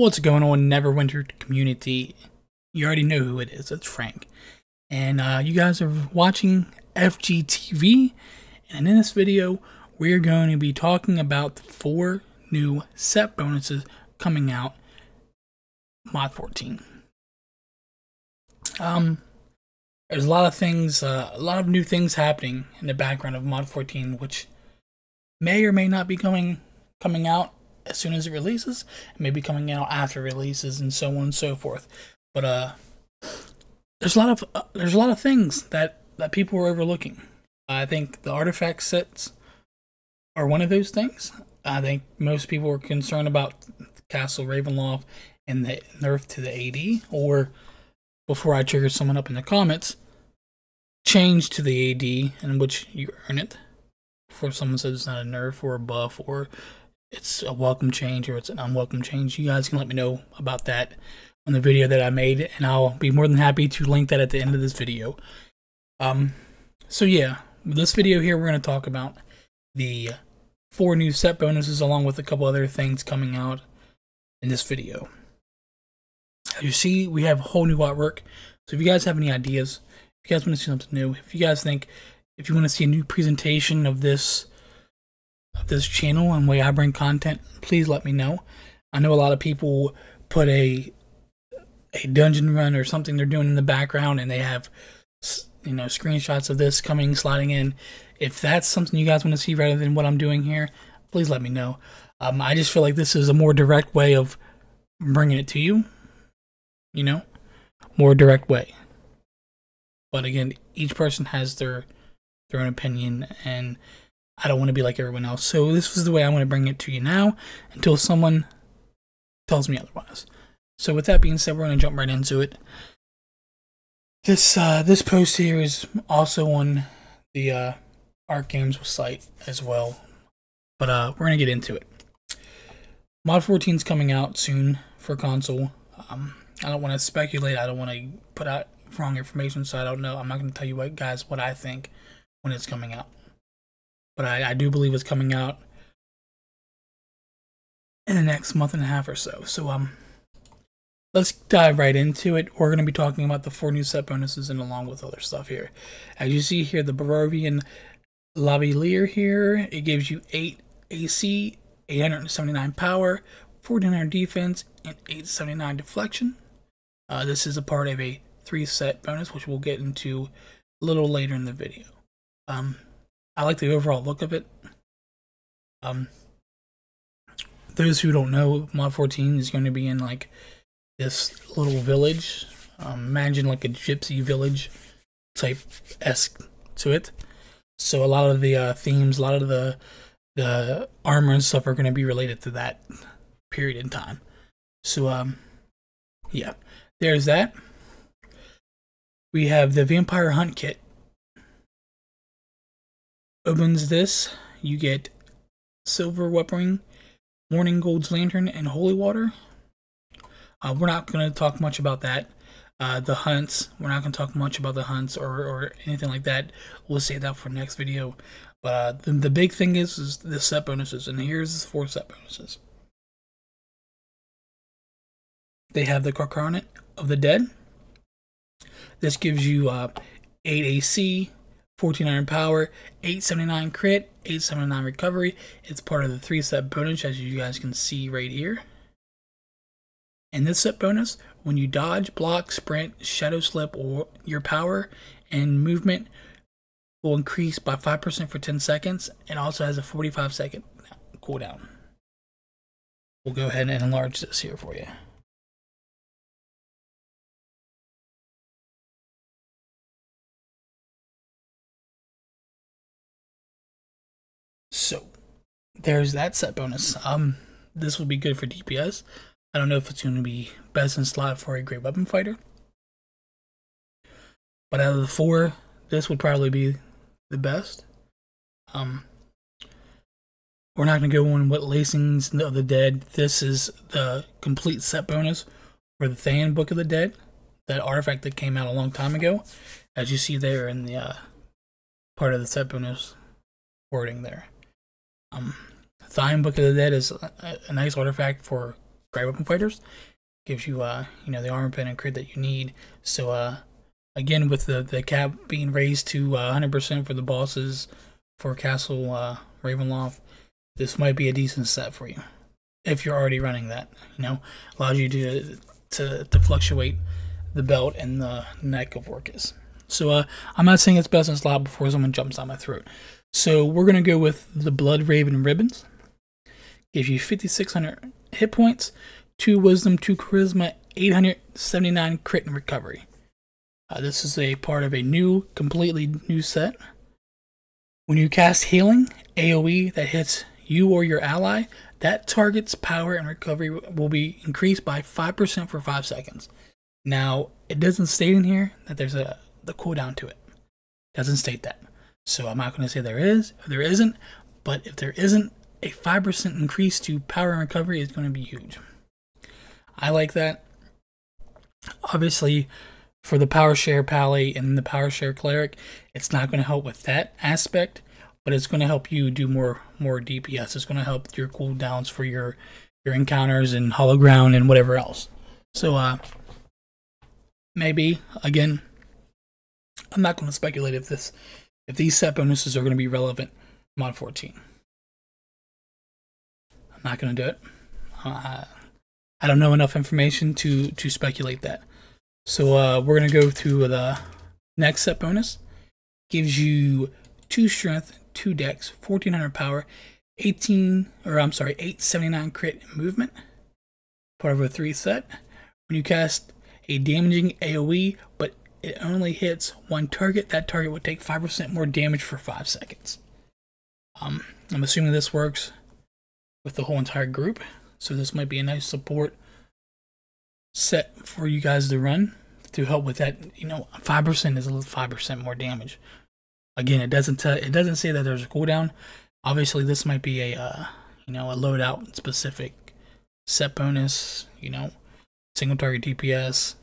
What's going on, Neverwinter community? You already know who it is. It's Frank. And you guys are watching FrankgeppiTV. And in this video, we're going to be talking about the 4 new set bonuses coming out Mod 14. There's a lot of things, a lot of new things happening in the background of Mod 14, which may or may not be coming out as soon as it releases, and maybe coming out after releases, and so on and so forth. But there's a lot of things that people are overlooking. I think the artifact sets are one of those things. I think most people are concerned about Castle Ravenloft and the nerf to the AD, or before I trigger someone up in the comments, change to the AD in which you earn it. Before someone says it's not a nerf or a buff, or it's a welcome change or it's an unwelcome change, you guys can let me know about that on the video that I made, and I'll be more than happy to link that at the end of this video. So yeah, this video here, we're going to talk about the 4 new set bonuses along with a couple other things coming out in this video. As you see, we have whole new artwork. So if you guys have any ideas, if you guys want to see something new, if you guys think, if you want to see a new presentation of this channel and way I bring content, please let me know. I know a lot of people put a dungeon run or something they're doing in the background, and they have, you know, screenshots of this sliding in. If that's something you guys want to see rather than what I'm doing here, please let me know. I just feel like this is a more direct way of bringing it to you. You know, more direct way. But again, each person has their own opinion, and I don't want to be like everyone else. So this was the way I want to bring it to you now, until someone tells me otherwise. So with that being said, we're going to jump right into it. This post here is also on the Arc Games site as well. But we're going to get into it. Mod 14 is coming out soon for console. I don't want to speculate. I don't want to put out wrong information, so I don't know. I'm not going to tell you what I think when it's coming out. But I do believe it's coming out in the next month and a half or so. So let's dive right into it. We're going to be talking about the 4 new set bonuses and along with other stuff here. As you see here, the Barovian Lavalier here, it gives you 8 AC, 879 power, 1400 defense, and 879 deflection. This is a part of a 3 set bonus, which we'll get into a little later in the video. I like the overall look of it. Those who don't know, Mod 14 is going to be in like this little village. Imagine like a gypsy village type esque to it. So a lot of the themes, a lot of the armor and stuff are going to be related to that period in time. So yeah, there's that. We have the Vampire Hunt Kit. Opens this, you get Silver Weaponry, Morning Gold's Lantern, and Holy Water. We're not going to talk much about that. The hunts, we're not going to talk much about the hunts or anything like that. We'll save that for next video. But the big thing is the set bonuses, and here's the 4 set bonuses. They have the Carnot of the Dead. This gives you 8 AC, 1400 power, 879 crit, 879 recovery. It's part of the 3 set bonus, as you guys can see right here. And this set bonus, when you dodge, block, sprint, shadow slip, or your power and movement will increase by 5% for 10 seconds, and also has a 45-second cooldown. We'll go ahead and enlarge this here for you. So, there's that set bonus. This will be good for DPS. I don't know if it's going to be best in slot for a great weapon fighter. But out of the 4, this would probably be the best. We're not going to go on what lacings of the dead. This is the complete set bonus for the Than Book of the Dead, that artifact that came out a long time ago, as you see there in the part of the set bonus wording there. Than Book of the Dead is a nice artifact for great weapon fighters. Gives you you know, the armor pen and crit that you need. So again, with the cap being raised to 100% for the bosses for Castle Ravenloft, this might be a decent set for you if you're already running that. You know, allows you to fluctuate the belt and the neck of Orcus. So I'm not saying it's best in slot before someone jumps down my throat. So we're gonna go with the Bloodraven ribbons. Gives you 5,600 hit points, 2 wisdom, 2 charisma, 879 crit and recovery. This is a part of a completely new set. When you cast healing AoE that hits you or your ally, that target's power and recovery will be increased by 5% for 5 seconds. Now, it doesn't state in here that there's the cooldown to it. It doesn't state that. So I'm not going to say there is or there isn't, but if there isn't, a 5% increase to power and recovery is going to be huge. I like that. Obviously, for the power share Pally and the power share cleric, it's not going to help with that aspect, but it's going to help you do more DPS. It's going to help your cooldowns for your encounters and hollow ground and whatever else. So maybe, again, I'm not going to speculate if these set bonuses are going to be relevant in Mod 14. I'm not going to do it. I don't know enough information to speculate that. So we're going to go through the next set bonus. Gives you 2 strength, 2 dex, 1400 power, 879 crit and movement. Part of a 3 set. When you cast a damaging AoE, but it only hits 1 target, that target would take 5% more damage for 5 seconds. I'm assuming this works with the whole entire group, so this might be a nice support set for you guys to run to help with that. You know, 5% is 5% more damage. Again, it doesn't say that there's a cooldown. Obviously, this might be a you know, a loadout specific set bonus. You know, single target DPS.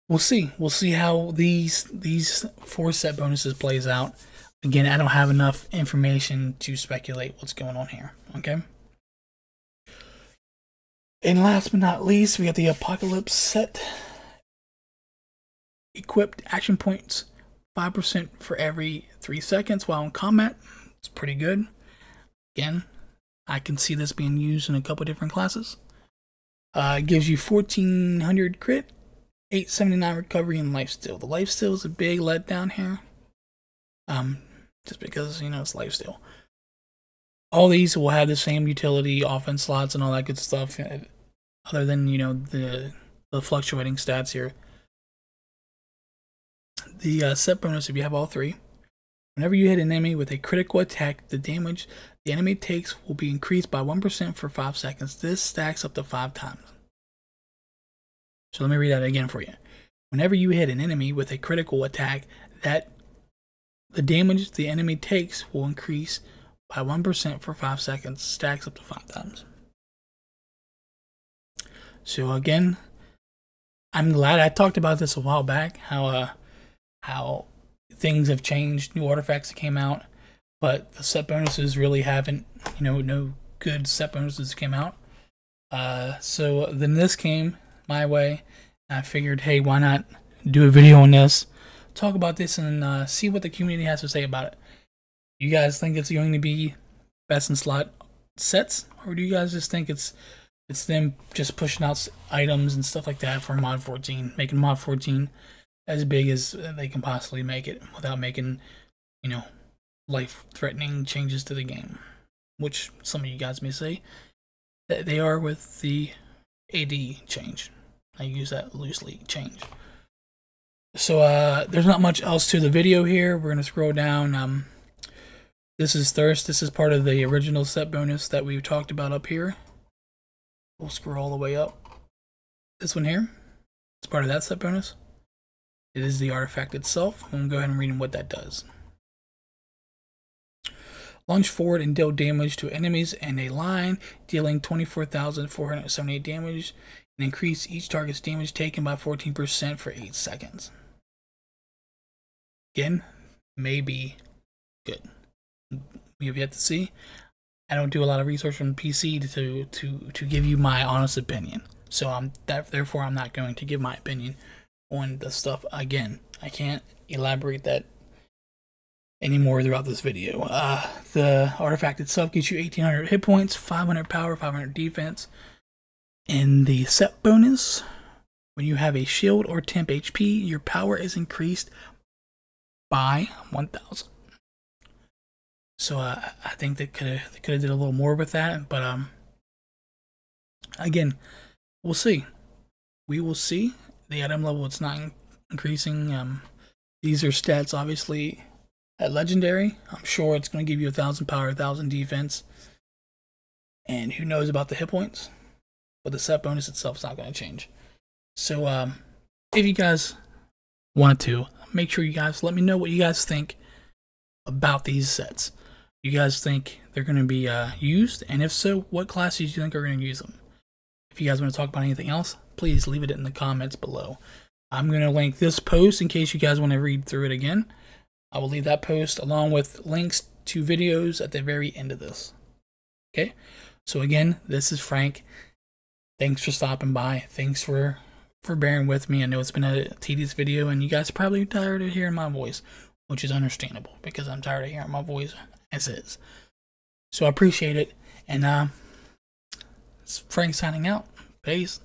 We'll see. We'll see how these 4 set bonuses plays out. Again, I don't have enough information to speculate what's going on here. Okay. And last but not least, we got the Apocalypse set. Equipped action points, 5% for every 3 seconds while in combat. It's pretty good. Again, I can see this being used in a couple different classes. It gives you 1400 crit, 879 recovery, and lifesteal. The lifesteal is a big letdown here. Just because, you know, it's lifesteal. All these will have the same utility, offense slots, and all that good stuff. Other than, you know, the fluctuating stats here. The set bonus, if you have all 3, whenever you hit an enemy with a critical attack, the damage the enemy takes will be increased by 1% for 5 seconds. This stacks up to 5 times. So let me read that again for you. Whenever you hit an enemy with a critical attack, the damage the enemy takes will increase by 1% for 5 seconds. Stacks up to 5 times. So again, I'm glad I talked about this a while back, how things have changed, new artifacts that came out, but the set bonuses really haven't, you know, no good set bonuses came out. So then this came my way, and I figured, hey, why not do a video on this, talk about this, and see what the community has to say about it. You guys think it's going to be best in slot sets, or do you guys just think it's them just pushing out items and stuff like that for Mod 14, making Mod 14 as big as they can possibly make it without making, you know, life-threatening changes to the game, which some of you guys may say that they are with the AD change. I use that loosely, change. So there's not much else to the video here. We're gonna scroll down. This is Thirst. This is part of the original set bonus that we talked about up here. We'll scroll all the way up. This one here is part of that set bonus. It is the artifact itself. I'm going to go ahead and read what that does. Launch forward and deal damage to enemies in a line, dealing 24,478 damage, and increase each target's damage taken by 14% for 8 seconds. Again, may be good. We have yet to see. I don't do a lot of research on PC to give you my honest opinion. So therefore I'm not going to give my opinion on the stuff again. I can't elaborate that anymore throughout this video. The artifact itself gives you 1800 hit points, 500 power, 500 defense. And the set bonus, when you have a shield or temp HP, your power is increased by 1000. So I think they could have did a little more with that, but again, we'll see. We will see. The item level, it's not increasing. These are stats obviously at legendary. I'm sure it's going to give you 1000 power, 1000 defense, and who knows about the hit points. But the set bonus itself is not going to change. So if you guys want to, make sure you guys let me know what you guys think about these sets. You guys think they're going to be used? And if so, what classes do you think are going to use them? If you guys want to talk about anything else, please leave it in the comments below. I'm going to link this post in case you guys want to read through it again. I will leave that post along with links to videos at the very end of this. Okay? So again, this is Frank. Thanks for stopping by. Thanks for bearing with me. I know it's been a tedious video, and you guys are probably tired of hearing my voice, which is understandable because I'm tired of hearing my voice as is. So I appreciate it, and it's Frank signing out. Peace.